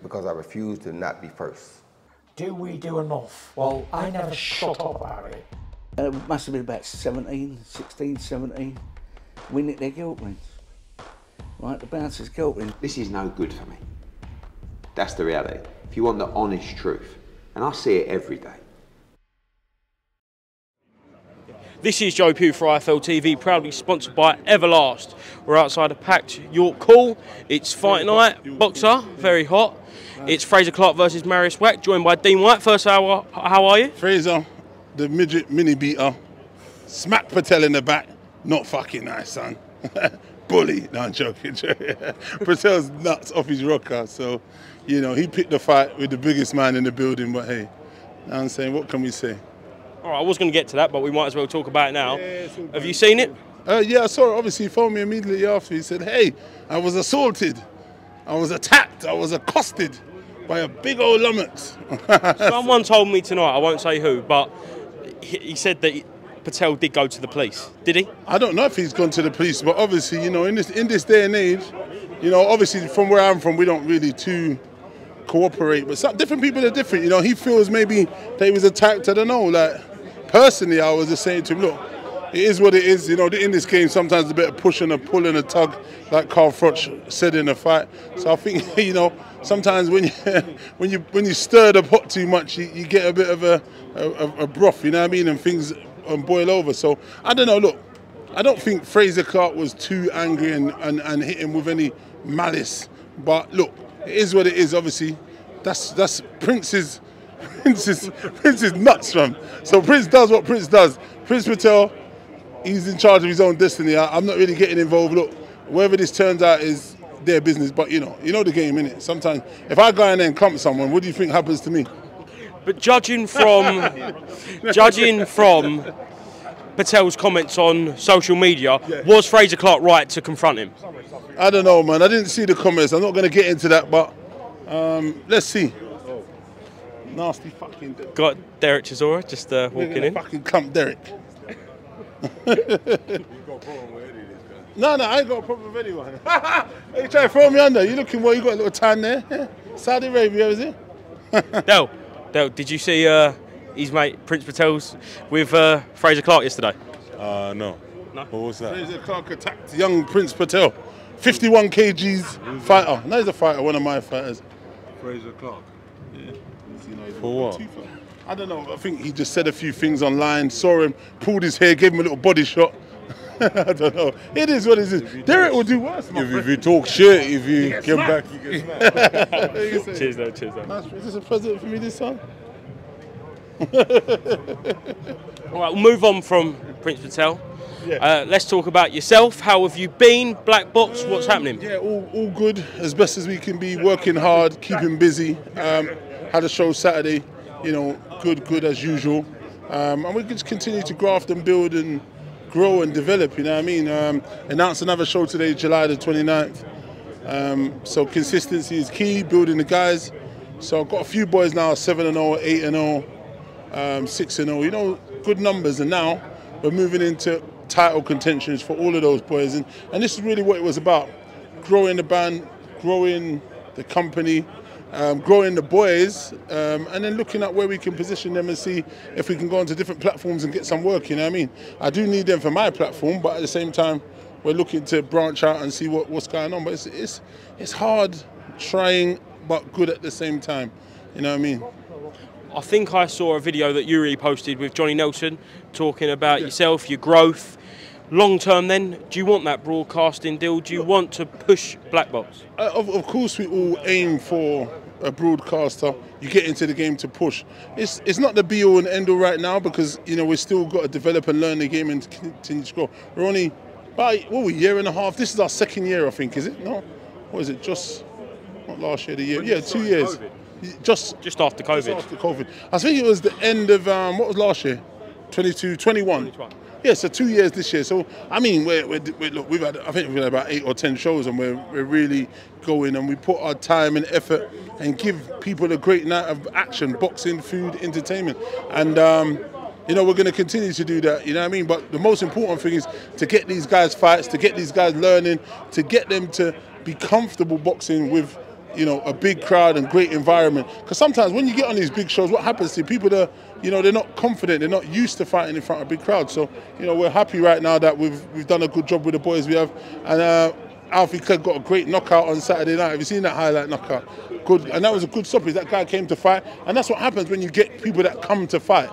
because I refuse to not be first. Do we do enough? Well, I never shut up about it. It must have been about 16, 17. We nicked their guilt rings. Right, the bouncer's guilt ring. This is no good for me. That's the reality. If you want the honest truth, and I see it every day. This is Joe Pugh for IFL TV, proudly sponsored by Everlast. We're outside a packed York Hall. It's fight night, boxer, very hot. It's Frazer Clarke versus Marius Whyte, joined by Dean Whyte. First hour, how are you? Frazer, the midget mini beater, smack Patel in the back. Not fucking nice, son. Bully. No, I'm joking. Patel's nuts off his rocker, so, you know, he picked the fight with the biggest man in the building, but hey, you know what I'm saying, what can we say? All right, I was going to get to that, but we might as well talk about it now. Have you seen it? Yeah, I saw it. Obviously, he phoned me immediately after. He said, hey, I was assaulted. I was attacked. I was accosted by a big old lummox. Someone told me tonight, I won't say who, but he said that Patel did go to the police. Did he? I don't know if he's gone to the police, but obviously, you know, in this day and age, you know, obviously from where I'm from, we don't really too cooperate. But some different people are different. You know, he feels maybe that he was attacked. I don't know. Like, personally, I was just saying to him, look, it is what it is. You know, in this game, sometimes a bit of push and a pull and a tug, like Carl Froch said in the fight. So I think, you know, sometimes when you stir the pot too much, you get a bit of a broth. You know what I mean? And things boil over. So I don't know. Look, I don't think Frazer Clarke was too angry and hit him with any malice. But look, it is what it is. Obviously, that's Prince's nuts, fam. So Prince does what Prince does. Prince Patel, he's in charge of his own destiny. I'm not really getting involved. Look, wherever this turns out is their business. But you know the game, innit? Sometimes if I go in there and clump someone, what do you think happens to me? But judging from Patel's comments on social media, was Frazer Clarke right to confront him? I don't know, man. I didn't see the comments. I'm not going to get into that, but let's see. Nasty fucking... Got Derek Chisora just walking in. Fucking clump Derek. No, I ain't got a problem with anyone. You trying to throw me under? You looking well? You got a little tan there. Saudi Arabia, is it? Del, did you see his mate Prince Patel's with Frazer Clarke yesterday? No. What was that? Frazer Clarke attacked young Prince Patel. 51 kgs fighter. No, he's a fighter, one of my fighters. Frazer Clarke? Yeah. For what? I don't know. I think he just said a few things online, saw him, pulled his hair, gave him a little body shot. I don't know. It is what it is. Derek will do worse. If you talk shit, if you get back, you get smacked. Cheers, though. Is this a present for me this time? All right, we'll move on from Prince Patel. Yeah. Let's talk about yourself. How have you been? Black Box, what's happening? Yeah, all good, as best as we can be, working hard, keeping busy. Had a show Saturday, you know, good as usual. And we just continue to graft and build and grow and develop, you know what I mean? Announced another show today, July the 29th. So consistency is key, building the guys. So I've got a few boys now, 7-0, 8-0, 6-0, you know, good numbers. And now we're moving into title contentions for all of those boys. And this is really what it was about. Growing the band, growing the company, growing the boys, and then looking at where we can position them and see if we can go onto different platforms and get some work, you know what I mean? I do need them for my platform, but at the same time, we're looking to branch out and see what's going on. But it's hard, trying, but good at the same time, you know what I mean? I think I saw a video that you reposted with Johnny Nelson talking about yourself, your growth. Long term then, do you want that broadcasting deal? Do you want to push Black Box? Of course we all aim for a broadcaster. You get into the game to push. It's not the be all and end all right now because, you know, we've still got to develop and learn the game and continue to grow. We're only about, a year and a half. This is our second year, I think, is it? No? What is it? Just, not last year, the year. Yeah, 2 years. Just after COVID. Just after COVID. I think it was the end of, what was last year? 22, 21. Yeah, so 2 years this year. So, I mean, look, I think we've had about 8 or 10 shows and we're really going and we put our time and effort and give people a great night of action, boxing, food, entertainment. And, you know, we're going to continue to do that, you know what I mean? But the most important thing is to get these guys fights, to get these guys learning, to get them to be comfortable boxing with you know, a big crowd and great environment. Because sometimes when you get on these big shows, what happens to people that, you know, they're not confident, they're not used to fighting in front of a big crowd. So, you know, we're happy right now that we've done a good job with the boys we have. And Alfie Clarke got a great knockout on Saturday night. Have you seen that highlight knockout? Good, and that was a good stoppage. That guy came to fight, and that's what happens when you get people that come to fight.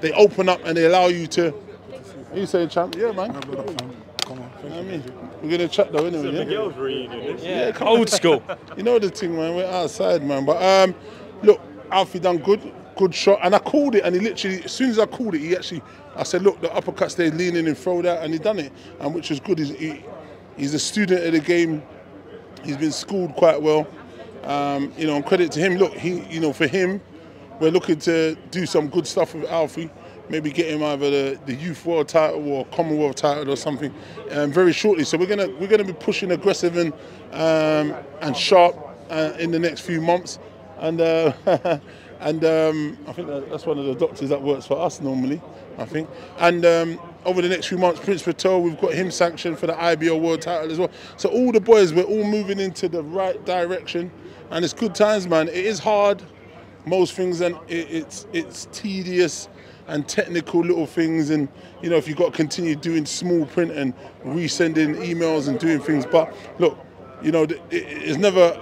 They open up and they allow you to. What you saying, champ? Yeah, man. Come on. You know what I mean? We're gonna chat though, anyway. Yeah, old school. You know the thing, man. We're outside, man. But look, Alfie done good shot, and I called it, and he literally, as soon as I called it, I said, look, the uppercut stayed leaning and throw that, and he done it, and which was good. He's a student of the game. He's been schooled quite well. You know, and credit to him. Look, you know, for him, we're looking to do some good stuff with Alfie. Maybe get him either the youth world title or Commonwealth title or something very shortly. So we're gonna be pushing aggressive and sharp in the next few months. And I think that's one of the doctors that works for us normally, I think. And over the next few months, Prince Patel, we've got him sanctioned for the IBO world title as well. So all the boys, we're all moving into the right direction, and it's good times, man. It is hard, most things, and it's tedious and technical little things, and you know, if you've got to continue doing small print and resending emails and doing things. But look, you know, it's never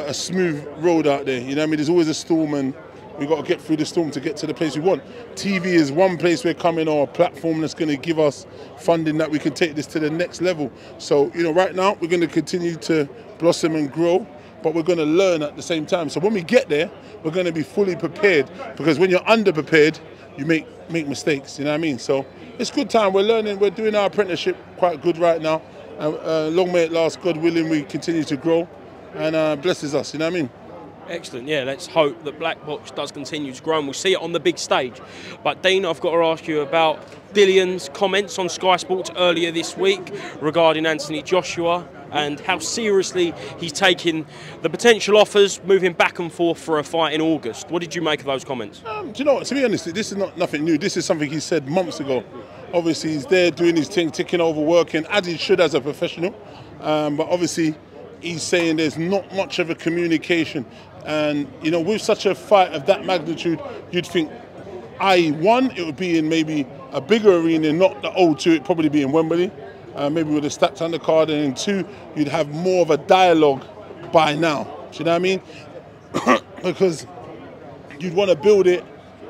a smooth road out there. You know what I mean? There's always a storm, and we've got to get through the storm to get to the place we want. TV is one place we're coming, or a platform that's going to give us funding that we can take this to the next level. So, you know, right now we're going to continue to blossom and grow, but we're going to learn at the same time. So when we get there, we're going to be fully prepared, because when you're underprepared, you make mistakes, you know what I mean? So it's good time. We're learning. We're doing our apprenticeship quite good right now. Long may it last. God willing, we continue to grow, and blesses us, you know what I mean? Excellent, yeah, let's hope that Black Box does continue to grow and we'll see it on the big stage. But Dean, I've got to ask you about Dillian's comments on Sky Sports earlier this week regarding Anthony Joshua and how seriously he's taking the potential offers moving back and forth for a fight in August. What did you make of those comments? Do you know what, to be honest, this is nothing new. This is something he said months ago. Obviously, he's there doing his thing, ticking over, working, as he should as a professional. But obviously, he's saying there's not much of a communication. And, you know, with such a fight of that magnitude, you'd think, one, it would be in maybe a bigger arena, not the O2, it'd probably be in Wembley, maybe with a stacked undercard, and then two, you'd have more of a dialogue by now. Do you know what I mean? Because you'd want to build it.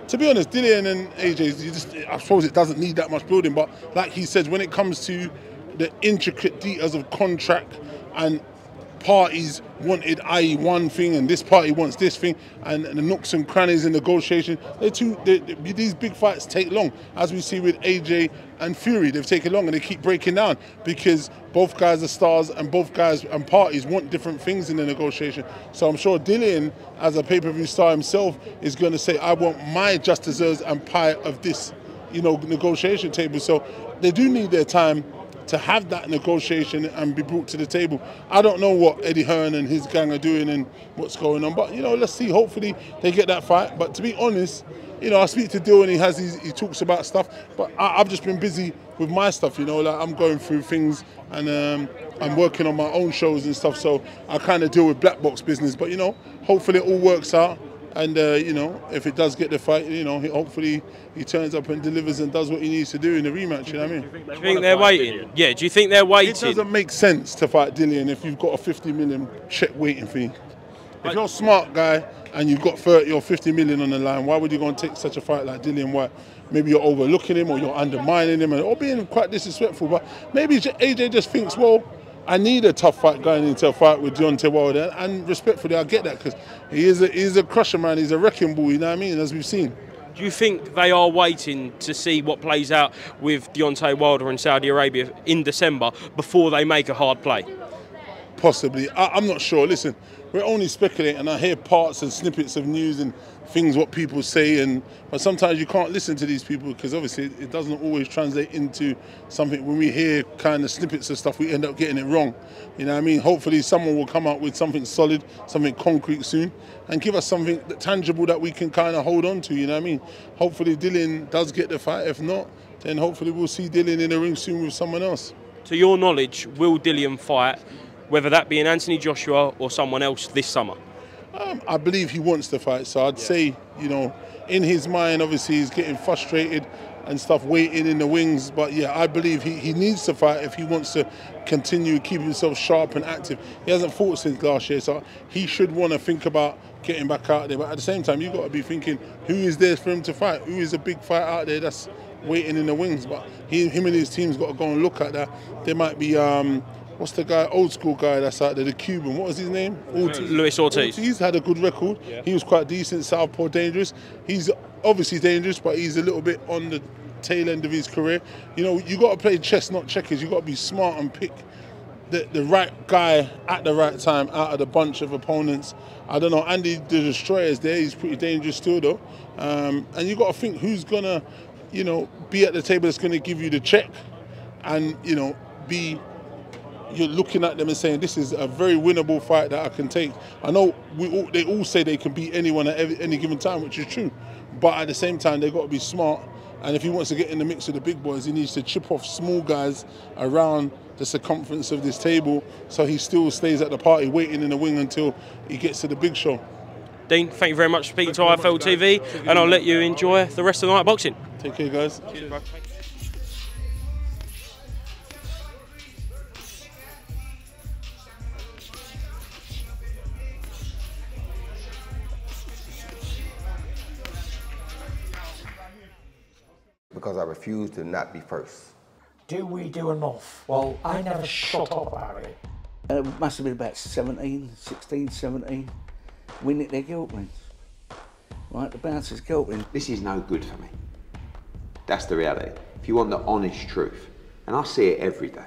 To be honest, Dillian and AJ, I suppose it doesn't need that much building, but like he says, when it comes to the intricate details of contract and parties wanted one thing and this party wants this thing, and the nooks and crannies in negotiation, these big fights take long, as we see with AJ and Fury. They've taken long and they keep breaking down because both guys are stars and both guys and parties want different things in the negotiation. So I'm sure Dillian, as a pay-per-view star himself, is going to say, I want my just desserts and pie of this, you know, negotiation table. So they do need their time to have that negotiation and be brought to the table. I don't know what Eddie Hearn and his gang are doing and what's going on, but, you know, let's see. Hopefully they get that fight. But to be honest, you know, I speak to Dill and he talks about stuff, but I've just been busy with my stuff, you know, like I'm going through things and I'm working on my own shows and stuff, so I kind of deal with black box business. But, you know, hopefully it all works out. And, you know, if it does get the fight, you know, hopefully he turns up and delivers and does what he needs to do in the rematch, you know what I mean? Do you think they're waiting? Yeah, do you think they're waiting? It doesn't make sense to fight Dillian if you've got a 50 million check waiting for you. If you're a smart guy and you've got 30 or 50 million on the line, why would you go and take such a fight like Dillian Whyte? Maybe you're overlooking him or you're undermining him or being quite disrespectful, but maybe AJ just thinks, well, I need a tough fight going into a fight with Deontay Wilder, and respectfully, I get that because he is a crusher, man. He's a wrecking ball, you know what I mean, as we've seen. Do you think they are waiting to see what plays out with Deontay Wilder in Saudi Arabia in December before they make a hard play? Possibly. I'm not sure. Listen, we're only speculating. I hear parts and snippets of news and things what people say, but sometimes you can't listen to these people because obviously it doesn't always translate into something. When we hear kind of snippets of stuff, we end up getting it wrong. You know what I mean? Hopefully someone will come out with something solid, something concrete soon, and give us something tangible that we can kind of hold on to, you know what I mean? Hopefully Dillian does get the fight. If not, then hopefully we'll see Dillian in the ring soon with someone else. To your knowledge, will Dillian fight whether that be in Anthony Joshua or someone else this summer? I believe he wants to fight, so I'd say, you know, in his mind, obviously, he's getting frustrated and stuff, waiting in the wings. But yeah, I believe he needs to fight if he wants to continue keeping himself sharp and active. He hasn't fought since last year, so he should want to think about getting back out there. But at the same time, you've got to be thinking, who is there for him to fight? Who is a big fight out there that's waiting in the wings? But him and his team's got to go and look at that. There might be, what's the guy, old school guy that's out there, the Cuban, what was his name? Luis Ortiz. He's had a good record. Yeah. He was quite decent, southpaw, dangerous. He's obviously dangerous, but he's a little bit on the tail end of his career. You know, you got to play chess, not checkers. You got to be smart and pick the right guy at the right time out of the bunch of opponents. I don't know, Andy the Destroyer's there. He's pretty dangerous too, though. And you got to think who's gonna, you know, be at the table that's gonna give you the check, and you know, you're looking at them and saying, this is a very winnable fight that I can take. I know they all say they can beat anyone at any given time, which is true. But at the same time, they've got to be smart. And if he wants to get in the mix with the big boys, he needs to chip off small guys around the circumference of this table so he still stays at the party, waiting in the wing until he gets to the big show. Dean, thank you very much for speaking to IFL TV, and I'll let you enjoy the rest of the night of boxing. Take care, guys. Cheers, bro. Because I refuse to not be first. Do we do enough? Well, I never shut up about it. It must have been about 16, 17. We nicked their guilt rings. Right, the bouncer's guilt ring. This is no good for me. That's the reality. If you want the honest truth, and I see it every day,